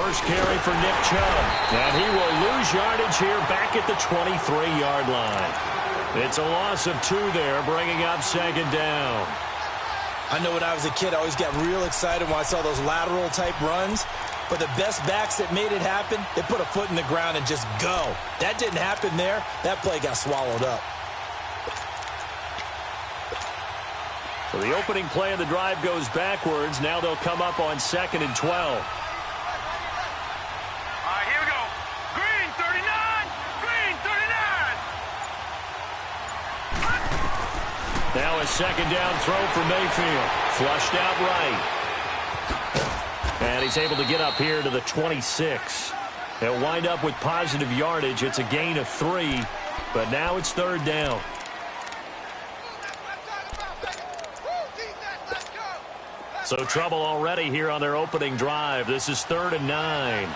first carry for Nick Chubb. And he will lose yardage here back at the 23-yard line. It's a loss of 2 there, bringing up second down. I know when I was a kid, I always got real excited when I saw those lateral-type runs. But the best backs that made it happen, they put a foot in the ground and just go. That didn't happen there. That play got swallowed up. So the opening play of the drive goes backwards. Now they'll come up on 2nd and 12. All right, here we go. Green 39. Green 39. Now a second down throw for Mayfield. Flushed out right. And he's able to get up here to the 26. They'll wind up with positive yardage. It's a gain of 3, but now it's 3rd down. So trouble already here on their opening drive. This is 3rd and 9.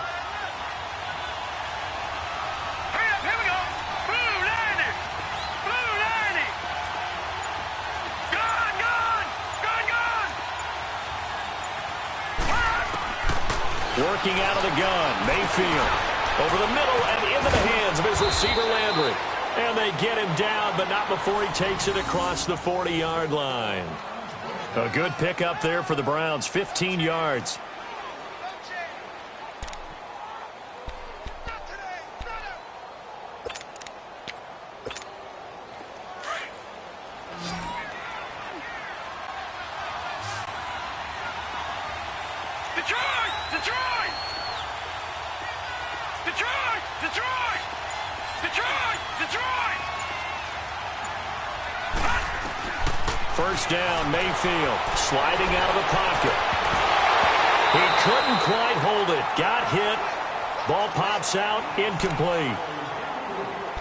Working out of the gun, Mayfield over the middle and into the hands of his receiver Landry. And they get him down, but not before he takes it across the 40-yard line. A good pickup there for the Browns, 15 yards. First down, Mayfield sliding out of the pocket. He couldn't quite hold it. Got hit. Ball pops out, incomplete.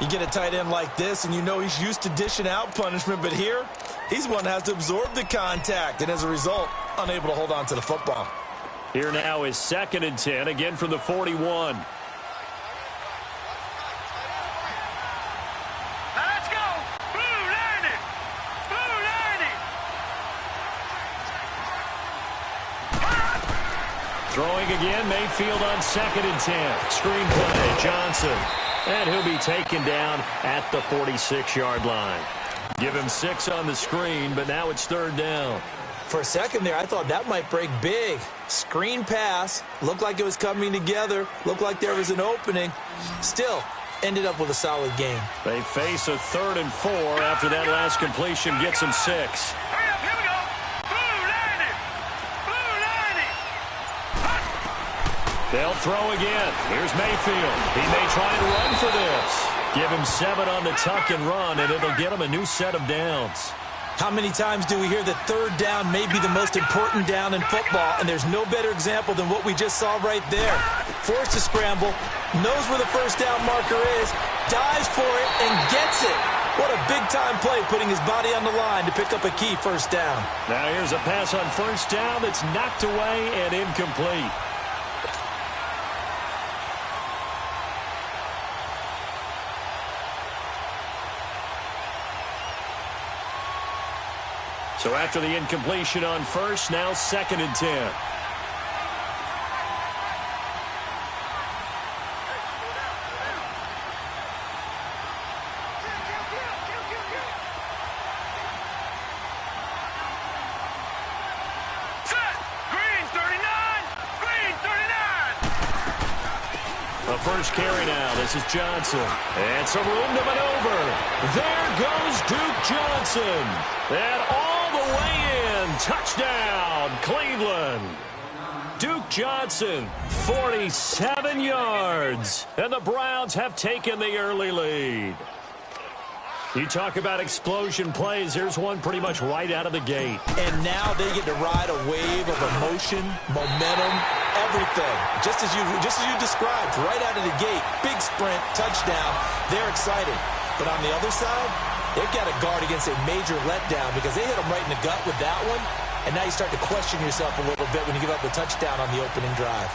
You get a tight end like this, and you know he's used to dishing out punishment, but here, he's the one that has to absorb the contact, and as a result, unable to hold on to the football. Here now is 2nd and 10, again from the 41. Throwing again, Mayfield on 2nd and 10. Screen play, Johnson. And he'll be taken down at the 46-yard line. Give him 6 on the screen, but now it's 3rd down. For a second there, I thought that might break big. Screen pass. Looked like it was coming together. Looked like there was an opening. Still, ended up with a solid game. They face a 3rd and 4 after that last completion gets him 6. They'll throw again. Here's Mayfield. He may try and run for this. Give him 7 on the tuck and run, and it'll get him a new set of downs. How many times do we hear that 3rd down may be the most important down in football, and there's no better example than what we just saw right there. Forced to scramble, knows where the first down marker is, dives for it, and gets it. What a big-time play, putting his body on the line to pick up a key first down. Now here's a pass on first down that's knocked away and incomplete. So after the incompletion on first, now 2nd and 10. The first carry now. This is Johnson. And some room to maneuver. There goes Duke Johnson. And all the way in. Touchdown, Cleveland. Duke Johnson, 47 yards. And the Browns have taken the early lead. You talk about explosion plays. Here's one pretty much right out of the gate. And now they get to ride a wave of emotion, momentum, everything. Just as you described, right out of the gate. Big sprint, touchdown. They're excited. But on the other side, they've got to guard against a major letdown because they hit them right in the gut with that one. And now you start to question yourself a little bit when you give up a touchdown on the opening drive.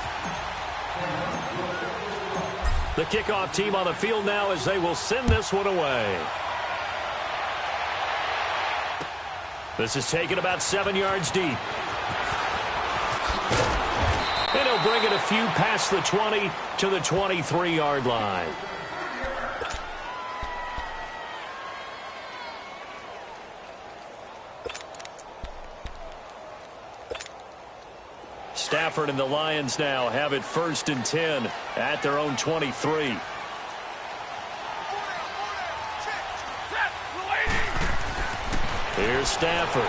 The kickoff team on the field now as they will send this one away. This is taken about 7 yards deep. And he'll bring it a few past the 20 to the 23-yard line. Stafford and the Lions now have it 1st and 10 at their own 23. Here's Stafford.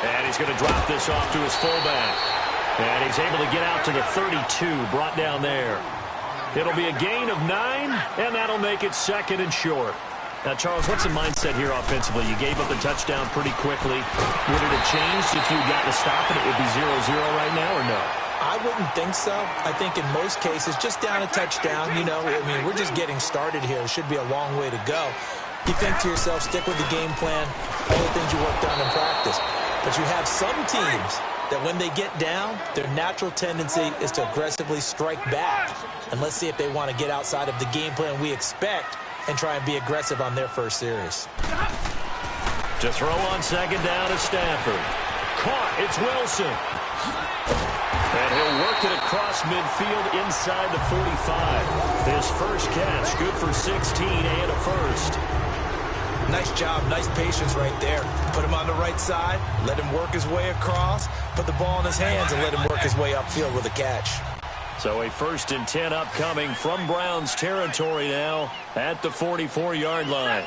And he's going to drop this off to his fullback. And he's able to get out to the 32, brought down there. It'll be a gain of 9, and that'll make it 2nd and short. Now, Charles, what's the mindset here offensively? You gave up the touchdown pretty quickly. Would it have changed if you got to stop it? It would be 0-0 right now, or no? I wouldn't think so. I think in most cases, just down a touchdown, you know, I mean, we're just getting started here. It should be a long way to go. You think to yourself, stick with the game plan, all the things you worked on in practice. But you have some teams that when they get down, their natural tendency is to aggressively strike back. And let's see if they want to get outside of the game plan we expect and try and be aggressive on their first series. To throw on 2nd down is Stafford. Caught. It's Wilson. And he'll work it across midfield inside the 45. His first catch, good for 16 and a first. Nice job, nice patience right there. Put him on the right side, let him work his way across, put the ball in his hands, and let him work his way upfield with a catch. So a 1st and 10 upcoming from Browns territory now at the 44-yard line.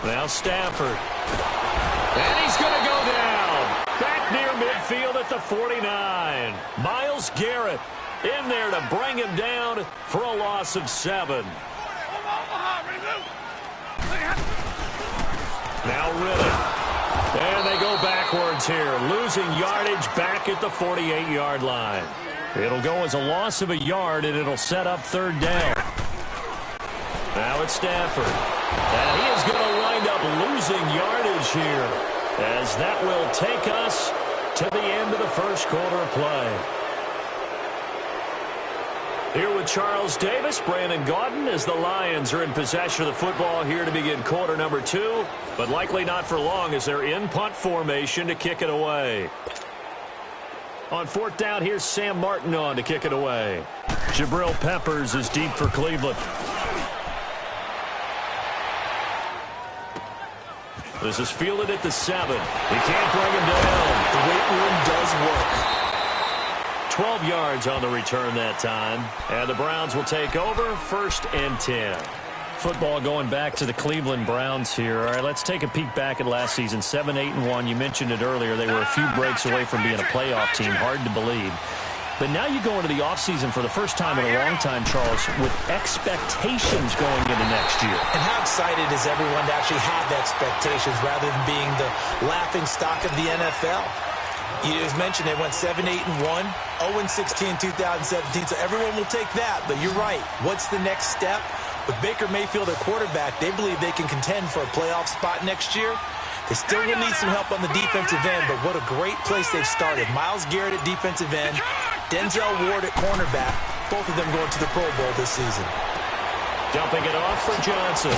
Now Stafford. And he's going to go down. Back near midfield at the 49. Myles Garrett in there to bring him down for a loss of 7. Now Riddick. And they go backwards here, losing yardage back at the 48-yard line. It'll go as a loss of a yard, and it'll set up 3rd down. Now it's Stafford. And he is going to wind up losing yardage here, as that will take us to the end of the first quarter of play. Here with Charles Davis, Brandon Gaudin, as the Lions are in possession of the football here to begin quarter number 2, but likely not for long as they're in punt formation to kick it away. On 4th down, here's Sam Martin on to kick it away. Jabril Peppers is deep for Cleveland. This is fielded at the 7. He can't bring him down. The weight room does work. 12 yards on the return that time. And the Browns will take over 1st and 10. Football going back to the Cleveland Browns here. All right, let's take a peek back at last season. 7-8-1. You mentioned it earlier. They were a few breaks away from being a playoff team. Hard to believe. But now you go into the offseason for the first time in a long time, Charles, with expectations going into next year. And how excited is everyone to actually have expectations rather than being the laughing stock of the NFL? You just mentioned they went 7-8-1, 0-16 in 2017, so everyone will take that. But you're right. What's the next step? With Baker Mayfield at quarterback, they believe they can contend for a playoff spot next year. They still will need some help on the defensive end, but what a great place they've started. Myles Garrett at defensive end, Denzel Ward at cornerback, both of them going to the Pro Bowl this season. Dumping it off for Johnson.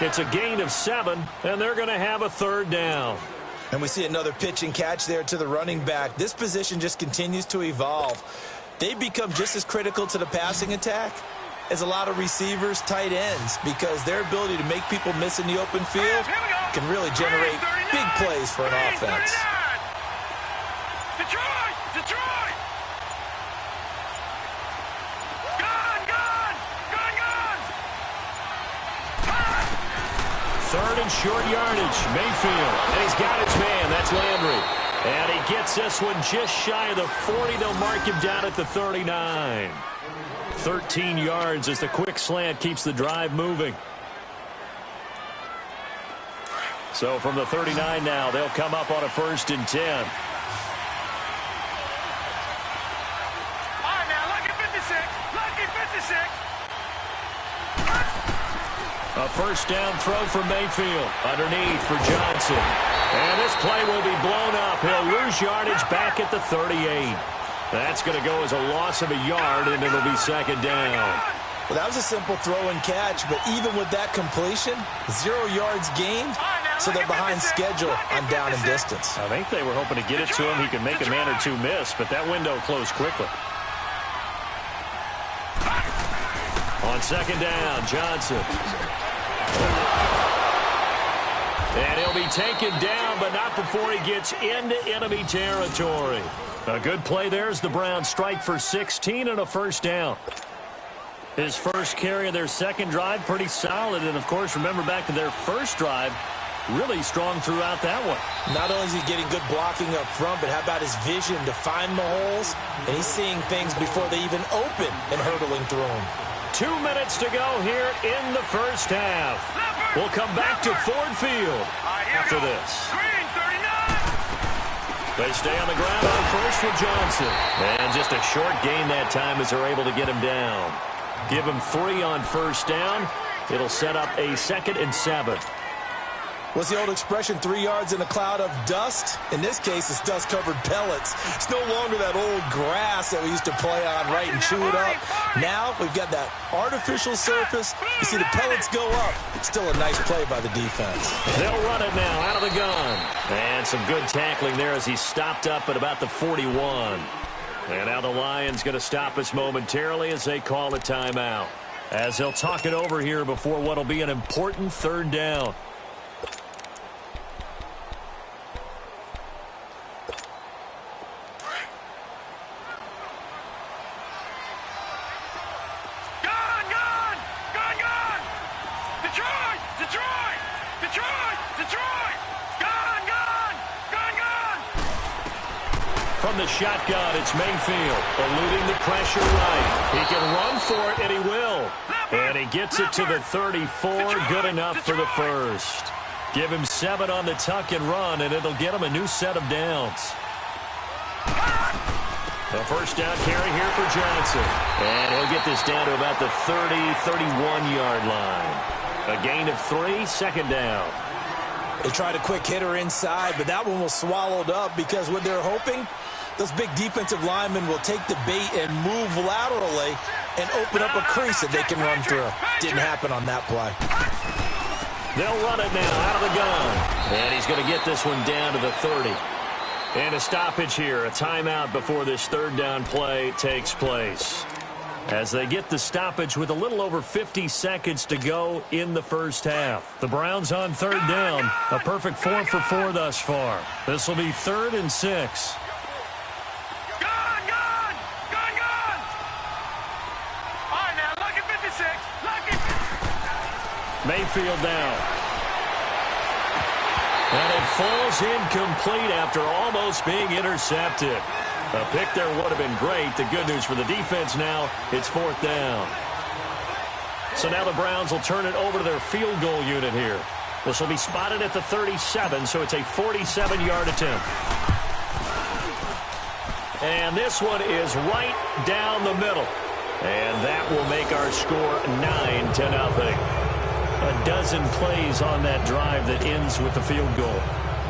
It's a gain of 7, and they're going to have a 3rd down. And we see another pitch and catch there to the running back. This position just continues to evolve. They become just as critical to the passing attack as a lot of receivers, tight ends, because their ability to make people miss in the open field can really generate big plays for an offense. Detroit! Third and short yardage. Mayfield. And he's got his man. That's Landry. And he gets this one just shy of the 40. They'll mark him down at the 39. 13 yards as the quick slant keeps the drive moving. So from the 39 now, they'll come up on a 1st and 10. All right, now, lucky 56. Lucky 56. A 1st down throw for Mayfield. Underneath for Johnson. And this play will be blown up. He'll lose yardage back at the 38. That's going to go as a loss of a yard, and it'll be 2nd down. Well, that was a simple throw and catch, but even with that completion, 0 yards gained, so they're behind schedule on down and distance. I think they were hoping to get it to him. He could make a man or two miss, but that window closed quickly. On second down, Johnson. And he'll be taken down, but not before he gets into enemy territory. A good play there as the Browns strike for 16 and a first down. His first carry of their second drive, pretty solid. And, of course, remember back to their first drive, really strong throughout that one. Not only is he getting good blocking up front, but how about his vision to find the holes? And he's seeing things before they even open and hurtling through them. 2 minutes to go here in the first half. We'll come back to Ford Field after this. They stay on the ground on first with Johnson. And just a short gain that time as they're able to get him down. Give him 3 on first down. It'll set up a 2nd and 7. What's the old expression, 3 yards in a cloud of dust? In this case, it's dust-covered pellets. It's no longer that old grass that we used to play on, right, and chew it up. Now we've got that artificial surface. You see the pellets go up. It's still a nice play by the defense. They'll run it now out of the gun. And some good tackling there as he stopped up at about the 41. And now the Lions going to stop us momentarily as they call a timeout. As they'll talk it over here before what will be an important third down. From the shotgun, it's Mayfield, eluding the pressure right. He can run for it, and he will. And he gets it to the 34, good enough for the first. Give him 7 on the tuck and run, and it'll get him a new set of downs. A first down carry here for Johnson. And he'll get this down to about the 30, 31-yard line. A gain of 3, second down. They tried a quick hitter inside, but that one was swallowed up because what they're hoping, those big defensive linemen will take the bait and move laterally and open up a crease that they can run through. Didn't happen on that play. They'll run it now out of the gun. And he's going to get this one down to the 30. And a stoppage here, a timeout before this third down play takes place. As they get the stoppage with a little over 50 seconds to go in the first half. The Browns on third down, a perfect 4 for 4 thus far. This will be 3rd and 6. Mayfield down. And it falls incomplete after almost being intercepted. A pick there would have been great. The good news for the defense now, it's 4th down. So now the Browns will turn it over to their field goal unit here. This will be spotted at the 37, so it's a 47-yard attempt. And this one is right down the middle. And that will make our score 9-0. A dozen plays on that drive that ends with the field goal.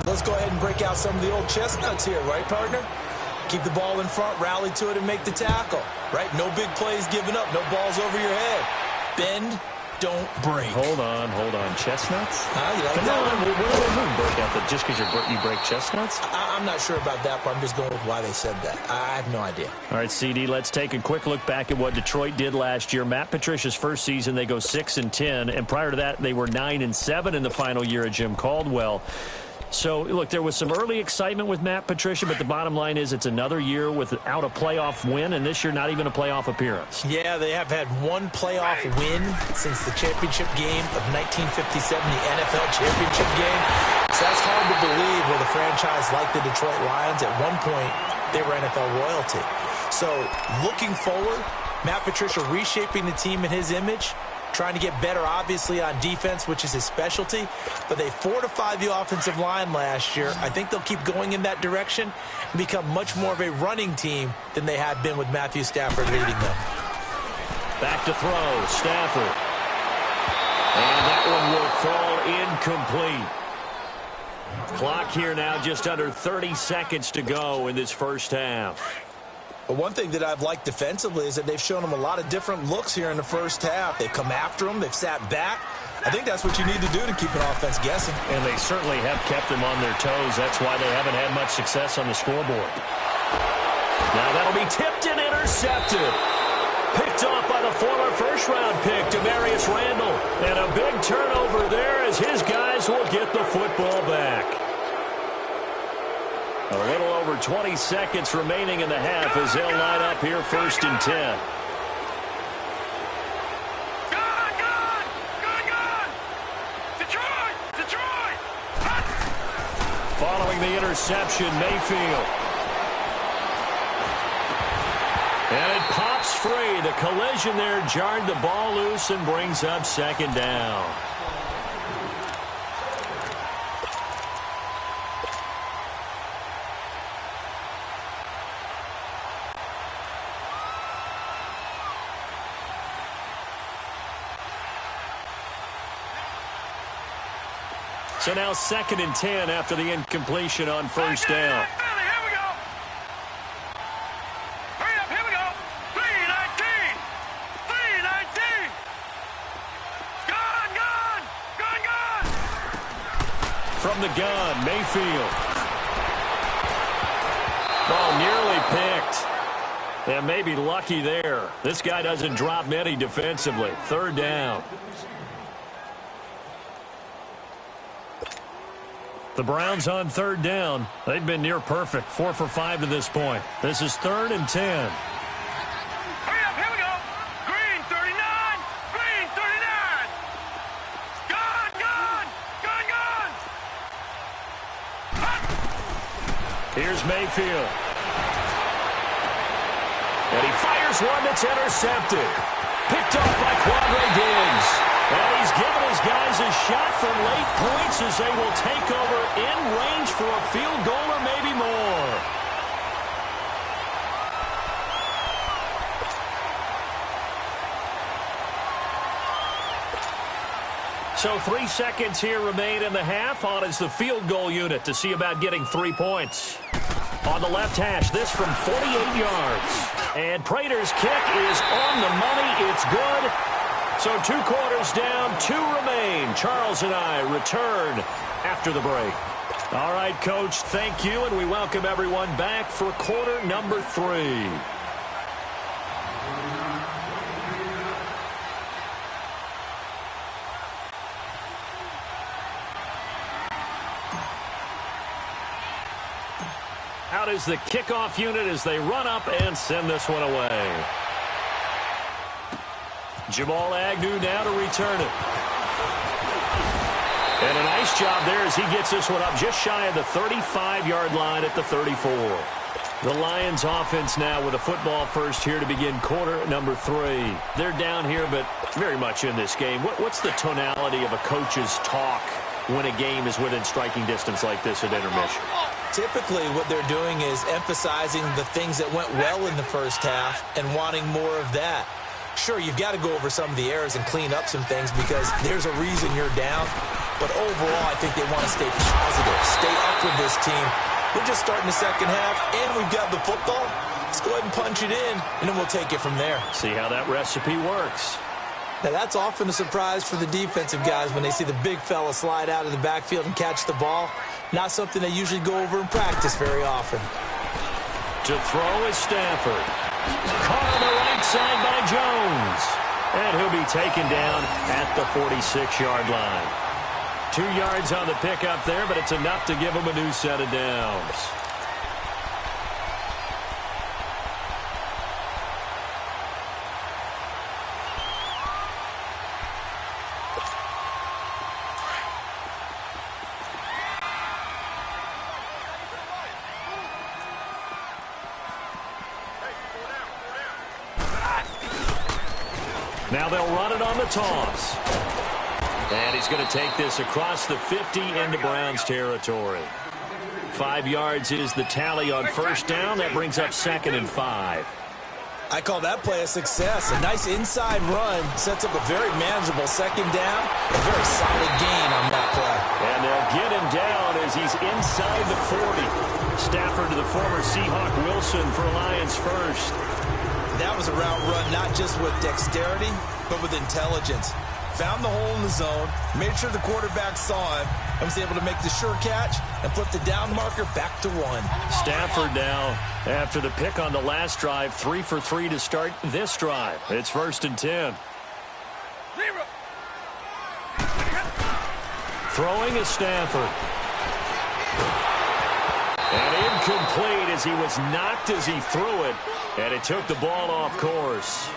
Let's go ahead and break out some of the old chestnuts here, right, partner? Keep the ball in front, rally to it, and make the tackle, right? No big plays given up, no balls over your head. Bend, don't break. Hold on. Chestnuts? You like Come that on. one? What do they mean, break out? Just because you break chestnuts? I'm not sure about that part. I'm just going with why they said that. I have no idea. All right, CD, let's take a quick look back at what Detroit did last year. Matt Patricia's first season, they go 6-10, and prior to that, they were 9-7 in the final year of Jim Caldwell. So, look, there was some early excitement with Matt Patricia, but the bottom line is it's another year without a playoff win, and this year not even a playoff appearance. Yeah, they have had one playoff win since the championship game of 1957, the NFL championship game. So that's hard to believe with a franchise like the Detroit Lions. At one point, they were NFL royalty. So, looking forward, Matt Patricia reshaping the team in his image, trying to get better, obviously, on defense, which is his specialty. But they fortified the offensive line last year. I think they'll keep going in that direction and become much more of a running team than they have been with Matthew Stafford leading them. Back to throw, Stafford. And that one will fall incomplete. Clock here now, just under 30 seconds to go in this first half. But one thing that I've liked defensively is that they've shown them a lot of different looks here in the first half. They've come after them. They've sat back. I think that's what you need to do to keep an offense guessing. And they certainly have kept them on their toes. That's why they haven't had much success on the scoreboard. Now that'll be tipped and intercepted. Picked off by the former first-round pick, Demarius Randall. And a big turnover there as his guys will get the football back. A little over 20 seconds remaining in the half as they'll line up here 1st and 10. Following the interception, Mayfield. And it pops free. The collision there jarred the ball loose and brings up 2nd down. So now 2nd and 10 after the incompletion on 1st down. From the gun, Mayfield. Ball nearly picked. And maybe lucky there. This guy doesn't drop many defensively. 3rd down. The Browns on 3rd down. They've been near perfect. 4 for 5 to this point. This is 3rd and 10. Hurry up, here we go. Green 39. Green 39. Gun, gun, gun, gun. Here's Mayfield. And he fires one that's intercepted. Picked off by Quandre Diggs. And he's given his guys a shot for late points as they will take over in range for a field goal or maybe more. So 3 seconds here remain in the half. On is the field goal unit to see about getting 3 points. On the left hash, this from 48 yards. And Prater's kick is on the money. It's good. So 2 quarters down, 2 remain. Charles and I return after the break. All right, Coach, thank you, and we welcome everyone back for quarter number 3. Out is the kickoff unit as they run up and send this one away. Jamal Agnew now to return it. And a nice job there as he gets this one up just shy of the 35-yard line at the 34. The Lions offense now with a football first here to begin quarter number 3. They're down here, but very much in this game. What's the tonality of a coach's talk when a game is within striking distance like this at intermission? Typically, what they're doing is emphasizing the things that went well in the first half and wanting more of that. Sure, you've got to go over some of the errors and clean up some things because there's a reason you're down. But overall, I think they want to stay positive, stay up with this team. We're just starting the second half, and we've got the football. Let's go ahead and punch it in, and then we'll take it from there. See how that recipe works. Now, that's often a surprise for the defensive guys when they see the big fella slide out of the backfield and catch the ball. Not something they usually go over in practice very often. To throw is Stafford. Caught on the right side by Jones. And he'll be taken down at the 46-yard line. 2 yards on the pickup there, but it's enough to give him a new set of downs. Now they'll run it on the toss. And he's going to take this across the 50 into Browns territory. 5 yards is the tally on first down. That brings up 2nd and 5. I call that play a success. A nice inside run sets up a very manageable second down. A very solid gain on that play. And they'll get him down as he's inside the 40. Stafford to the former Seahawk Wilson for Lions first. That was a route run not just with dexterity, but with intelligence. found the hole in the zone, made sure the quarterback saw him, and was able to make the sure catch and flip the down marker back to 1. Stafford now, after the pick on the last drive, 3 for 3 to start this drive. It's 1st and 10. Throwing is Stafford. And incomplete as he was knocked as he threw it, and it took the ball off course.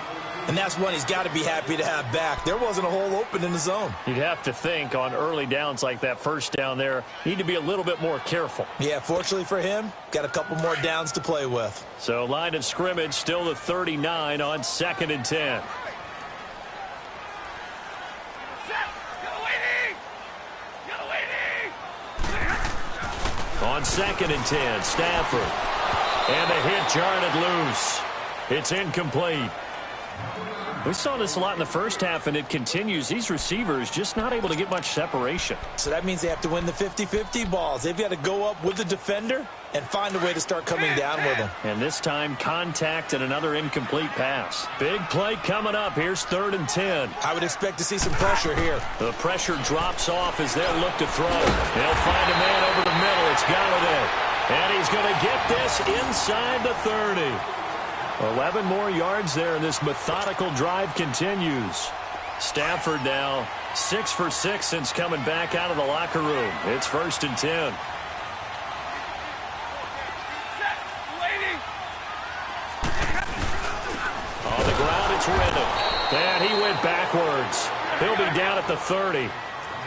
And that's one he's got to be happy to have back. There wasn't a hole open in the zone. You'd have to think on early downs like that first down there, need to be a little bit more careful. Yeah, fortunately for him, got a couple more downs to play with. So line of scrimmage still the 39 on 2nd and 10. On 2nd and 10, Stafford. And a hit jarred loose. It's incomplete. We saw this a lot in the first half, and it continues. These receivers just not able to get much separation. So that means they have to win the 50-50 balls. They've got to go up with the defender and find a way to start coming down with them. And this time, contact and another incomplete pass. Big play coming up. Here's 3rd and 10. I would expect to see some pressure here. The pressure drops off as they'll look to throw. They'll find a man over the middle. It's Galladay. And he's going to get this inside the 30. 11 more yards there, and this methodical drive continues. Stafford now 6 for 6 since coming back out of the locker room. It's 1st and 10. On the ground, it's Redden. And he went backwards. He'll be down at the 30.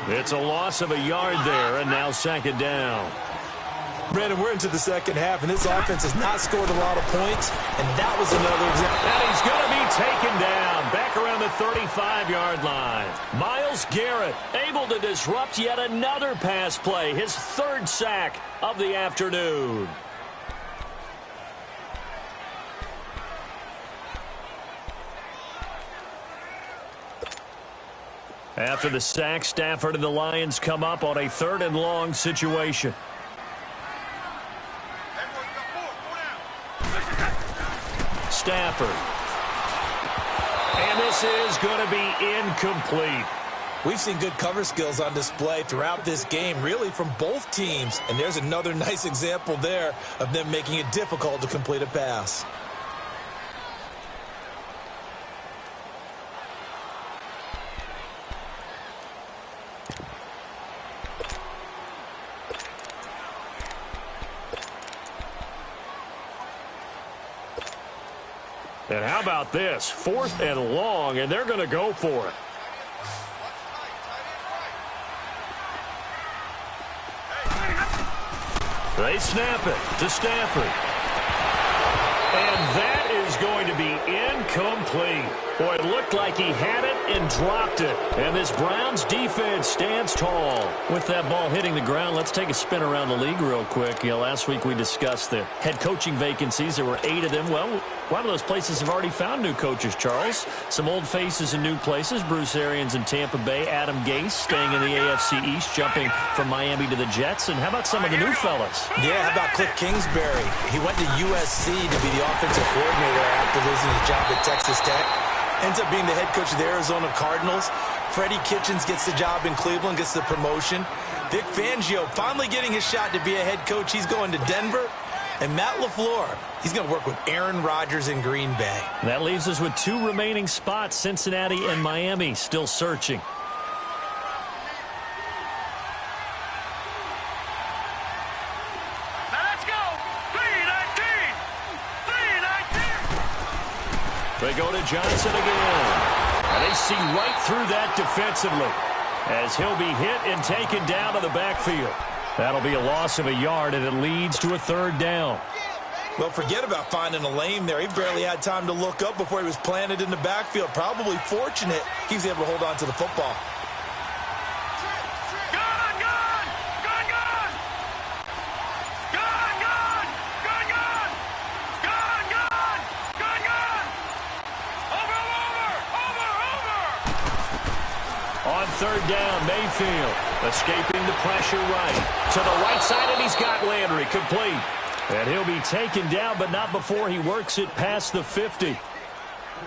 It's a loss of a yard there, and now 2nd down. Brandon, we're into the second half, and this offense has not scored a lot of points, and that was another example. And he's going to be taken down back around the 35-yard line. Myles Garrett able to disrupt yet another pass play, his 3rd sack of the afternoon. After the sack, Stafford and the Lions come up on a 3rd and long situation. Stafford. And this is going to be incomplete. We've seen good cover skills on display throughout this game, really from both teams. And there's another nice example there of them making it difficult to complete a pass. And how about this? 4th and long, and they're going to go for it. They snap it to Stafford. And that is going to be incomplete. Boy, it looked like he had it and dropped it. And this Browns defense stands tall. With that ball hitting the ground, let's take a spin around the league real quick. Last week we discussed the head coaching vacancies. There were 8 of them. Well, a lot of those places have already found new coaches, Charles. Some old faces in new places. Bruce Arians in Tampa Bay. Adam Gase staying in the AFC East, jumping from Miami to the Jets. And how about some of the new fellas? Yeah, how about Cliff Kingsbury? He went to USC to be the offensive coordinator after losing his job at Texas Tech. Ends up being the head coach of the Arizona Cardinals. Freddie Kitchens gets the job in Cleveland, gets the promotion. Vic Fangio finally getting his shot to be a head coach. He's going to Denver. And Matt LaFleur, he's going to work with Aaron Rodgers in Green Bay. That leaves us with 2 remaining spots, Cincinnati and Miami, still searching. They go to Johnson again. And they see right through that defensively as he'll be hit and taken down to the backfield. That'll be a loss of a yard, and it leads to a 3rd down. Well, forget about finding a lane there. He barely had time to look up before he was planted in the backfield. Probably fortunate he was able to hold on to the football. On 3rd down, Mayfield escaping the pressure right. To the right side, and he's got Landry complete. And he'll be taken down, but not before he works it past the 50.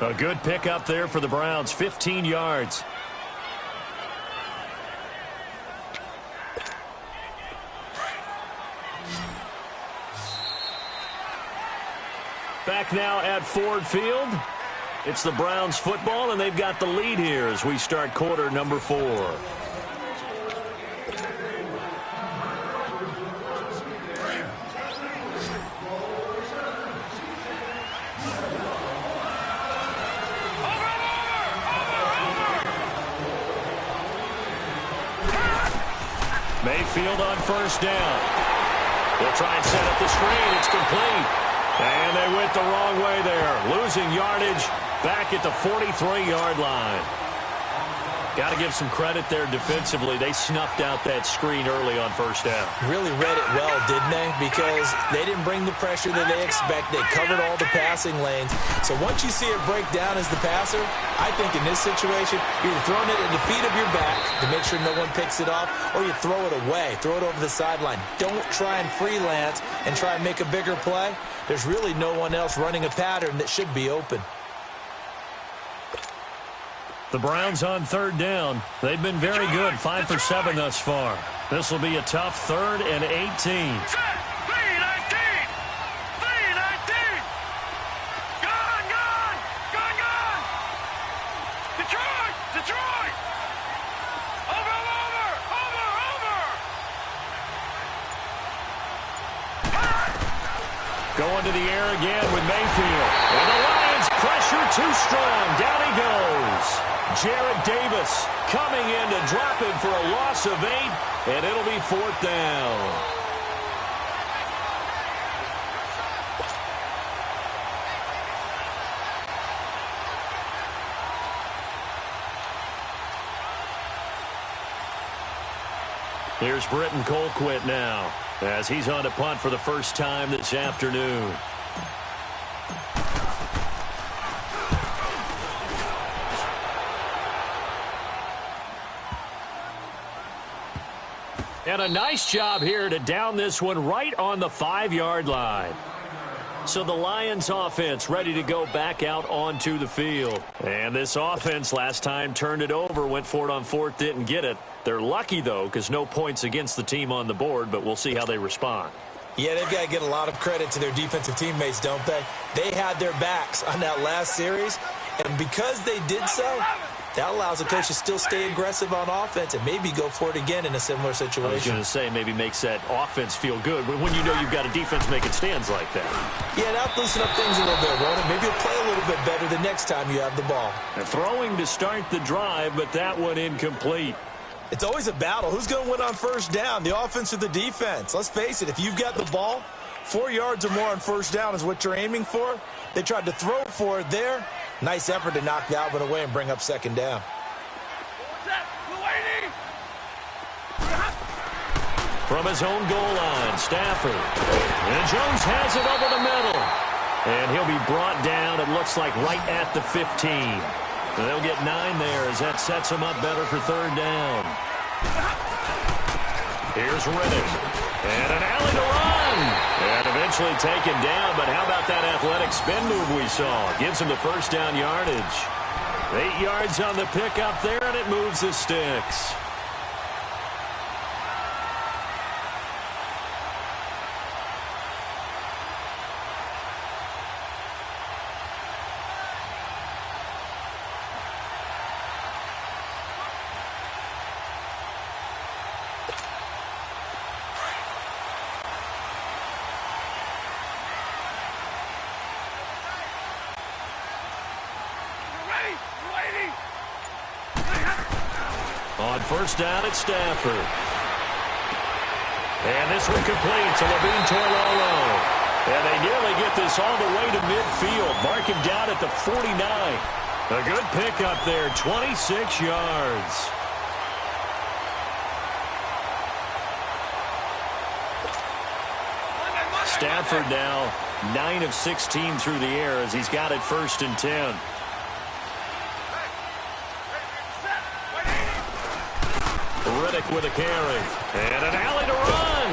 A good pickup there for the Browns, 15 yards. back now at Ford Field. It's the Browns football, and they've got the lead here as we start quarter number 4. Mayfield on first down. They'll try and set up the screen. It's complete. And they went the wrong way there. Losing yardage back at the 43-yard line. Got to give some credit there defensively. They snuffed out that screen early on first down. Really read it well, didn't they? Because they didn't bring the pressure that they expect. They covered all the passing lanes. So once you see it break down as the passer, I think in this situation, you're throwing it at the feet of your back to make sure no one picks it off, or you throw it away, throw it over the sideline. Don't try and freelance and try and make a bigger play. There's really no one else running a pattern that should be open. The Browns on third down. They've been very good, 5 for 7 thus far. This will be a tough 3rd and 18. Going to the air again with Mayfield. And the Lions pressure too strong. Down he goes. Jarrett Davis coming in to drop him for a loss of 8, and it'll be 4th down. Here's Britton Colquitt now, as he's on to punt for the first time this afternoon. And a nice job here to down this one right on the 5-yard line. So the Lions offense ready to go back out onto the field. And this offense last time turned it over, went for it on 4th, didn't get it. They're lucky, though, because no points against the team on the board, but we'll see how they respond. Yeah, they've got to get a lot of credit to their defensive teammates, don't they? They had their backs on that last series, and because they did so, that allows the coach to still stay aggressive on offense and maybe go for it again in a similar situation. I was going to say maybe makes that offense feel good when you know you've got a defense making stands like that. Yeah, that'll loosen up things a little bit, won't it? Maybe you'll play a little bit better the next time you have the ball. They're throwing to start the drive, but that one incomplete. It's always a battle. Who's going to win on first down, the offense or the defense? Let's face it, if you've got the ball, 4 yards or more on first down is what you're aiming for. They tried to throw for it there. Nice effort to knock that one away and bring up second down. From his own goal line, Stafford. And Jones has it over the middle. And he'll be brought down, it looks like, right at the 15. And they'll get 9 there as that sets them up better for third down. Here's Riddick. And an alley to run. And eventually taken down, but how about that athletic spin move we saw? Gives him the first down yardage. 8 yards on the pickup there, and it moves the sticks. On first down, it's Stafford. And this one complete to Levine Toilolo. And they nearly get this all the way to midfield. Mark him down at the 49. A good pickup there, 26 yards. Stafford now 9 of 16 through the air as he's got it 1st and 10. Riddick with a carry. And an alley to run.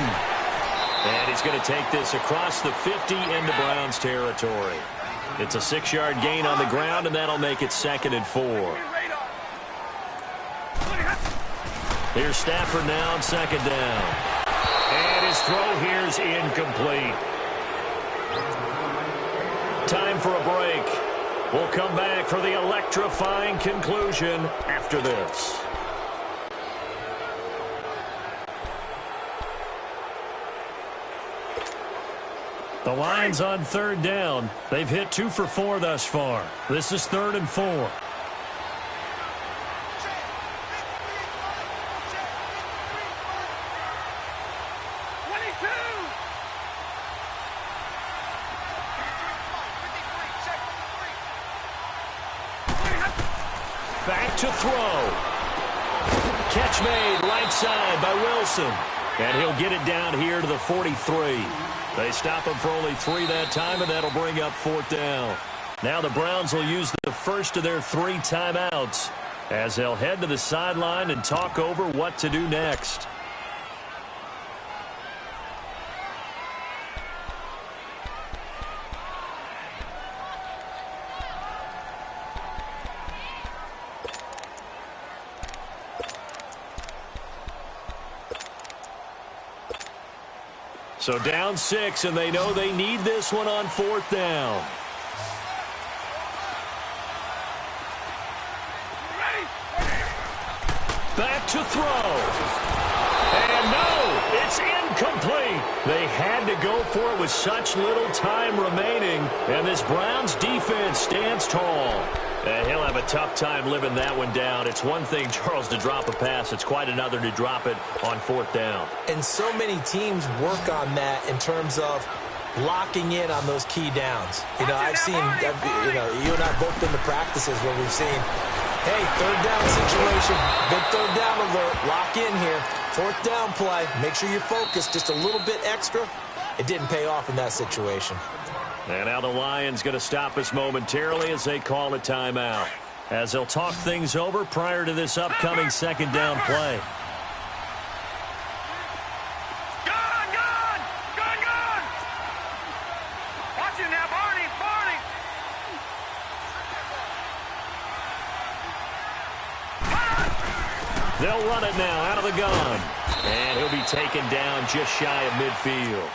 And he's going to take this across the 50 into Browns territory. It's a 6-yard gain on the ground, and that'll make it 2nd and 4. Here's Stafford now on 2nd down. And his throw here's incomplete. time for a break. We'll come back for the electrifying conclusion after this. The Lions on third down. They've hit 2 for 4 thus far. This is 3rd and 4. Back to throw. Catch made right side by Wilson. And he'll get it down here to the 43. They stop him for only 3 that time, and that'll bring up 4th down. Now the Browns will use the first of their 3 timeouts as they'll head to the sideline and talk over what to do next. So down 6, and they know they need this one on 4th down. Back to throw. And no, it's incomplete. They had to go for it with such little time remaining, and this Browns defense stands tall. He'll have a tough time living that one down. It's one thing, Charles, to drop a pass. It's quite another to drop it on 4th down. And so many teams work on that in terms of locking in on those key downs. You know, I've seen, you and I both been to practices where we've seen, hey, 3rd down situation, big 3rd down alert, lock in here. 4th down play, make sure you're focused just a little bit extra. It didn't pay off in that situation. And now the Lions going to stop us momentarily as they call a timeout, as they'll talk things over prior to this upcoming 2nd down play. Gun! Watch it now, Barney! They'll run it now out of the gun. And he'll be taken down just shy of midfield.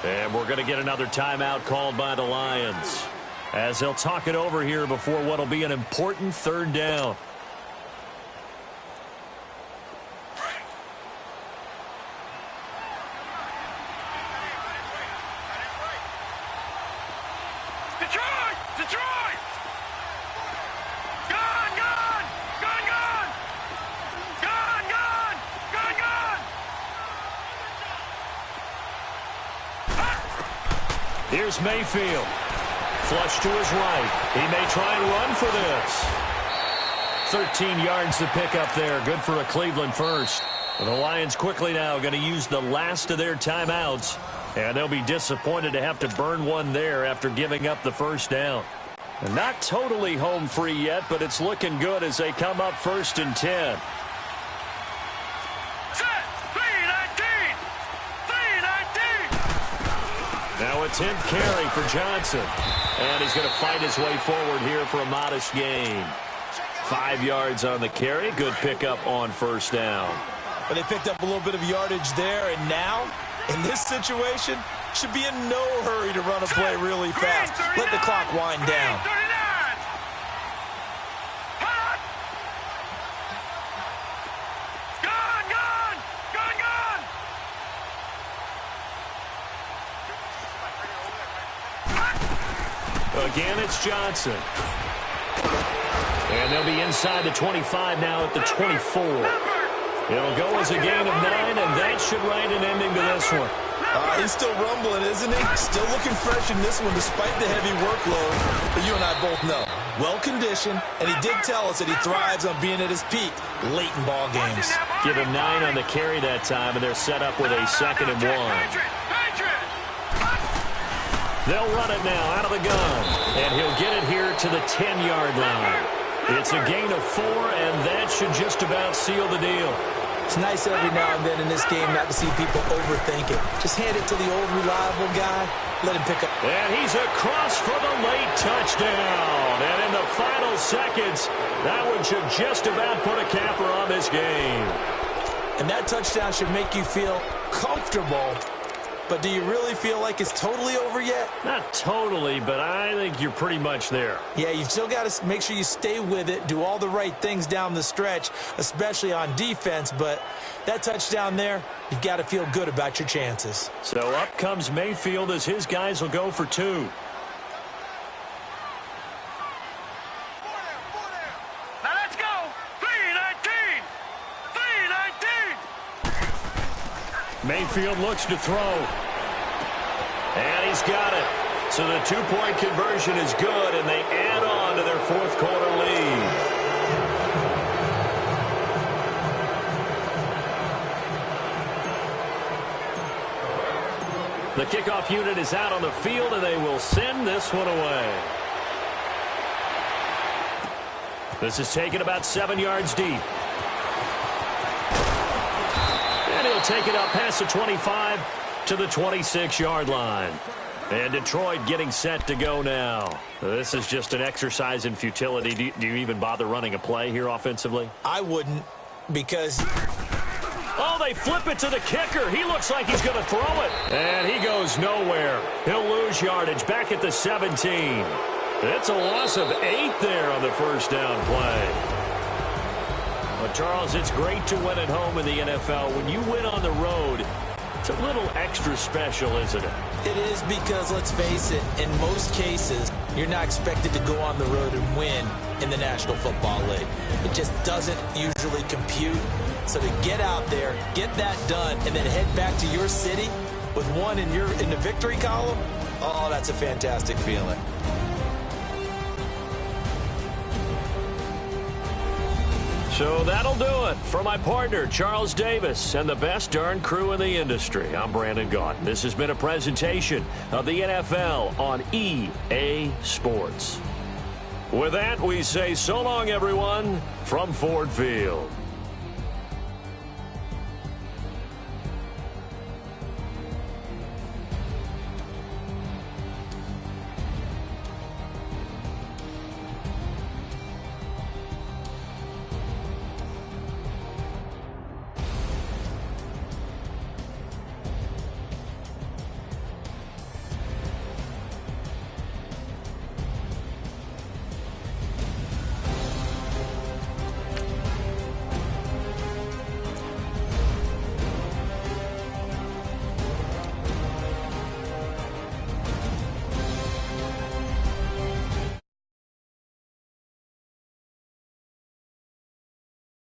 And we're going to get another timeout called by the Lions as they'll talk it over here before what will be an important 3rd down. Detroit! Gun! Here's Mayfield. Flush to his right. He may try and run for this. 13 yards to pick up there. Good for a Cleveland first. The Lions quickly now going to use the last of their timeouts. And they'll be disappointed to have to burn one there after giving up the 1st down. And not totally home free yet, but it's looking good as they come up 1st and 10. Now a 10th carry for Johnson. And he's going to fight his way forward here for a modest gain. 5 yards on the carry. Good pickup on 1st down. But they picked up a little bit of yardage there, and now, in this situation, should be in no hurry to run a play really fast. Let the clock wind down. Again, it's Johnson. And they'll be inside the 25 now at the 24. It'll go as a gain of 9, and that should write an ending to this one. He's still rumbling, isn't he? Still looking fresh in this one despite the heavy workload. But you and I both know, well-conditioned, and he did tell us that he thrives on being at his peak late in ball games. Give him 9 on the carry that time, and they're set up with a 2nd and 1. They'll run it now out of the gun, and he'll get it here to the 10-yard line. It's a gain of 4, and that should just about seal the deal. It's nice every now and then in this game not to see people overthink it. Just hand it to the old reliable guy. Let him pick up. And he's across for the late touchdown. And in the final seconds, that one should just about put a capper on this game. And that touchdown should make you feel comfortable but do you really feel like it's totally over yet? Not totally, but I think you're pretty much there. Yeah, you've still got to make sure you stay with it, do all the right things down the stretch, especially on defense, but that touchdown there, you've got to feel good about your chances. So up comes Mayfield as his guys will go for 2. Now let's go. 3-19. 3-19. Mayfield looks to throw. And he's got it. So the 2-point conversion is good, and they add on to their fourth quarter lead. The kickoff unit is out on the field, and they will send this one away. This is taken about 7 yards deep. And he'll take it up past the 25 to the 26-yard line. And Detroit getting set to go now. This is just an exercise in futility. Do you even bother running a play here offensively? I wouldn't, because... Oh, they flip it to the kicker. He looks like he's going to throw it. And he goes nowhere. He'll lose yardage back at the 17. It's a loss of 8 there on the first down play. Well, Charles, it's great to win at home in the NFL. When you win on the road, it's a little extra special, isn't it? It is, because, let's face it, in most cases, you're not expected to go on the road and win in the National Football League. It just doesn't usually compute. So to get out there, get that done, and then head back to your city with one in the victory column, oh, that's a fantastic feeling. So that'll do it. For my partner, Charles Davis, and the best darn crew in the industry, I'm Brandon Gaudin. This has been a presentation of the NFL on EA Sports. With that, we say so long, everyone, from Ford Field.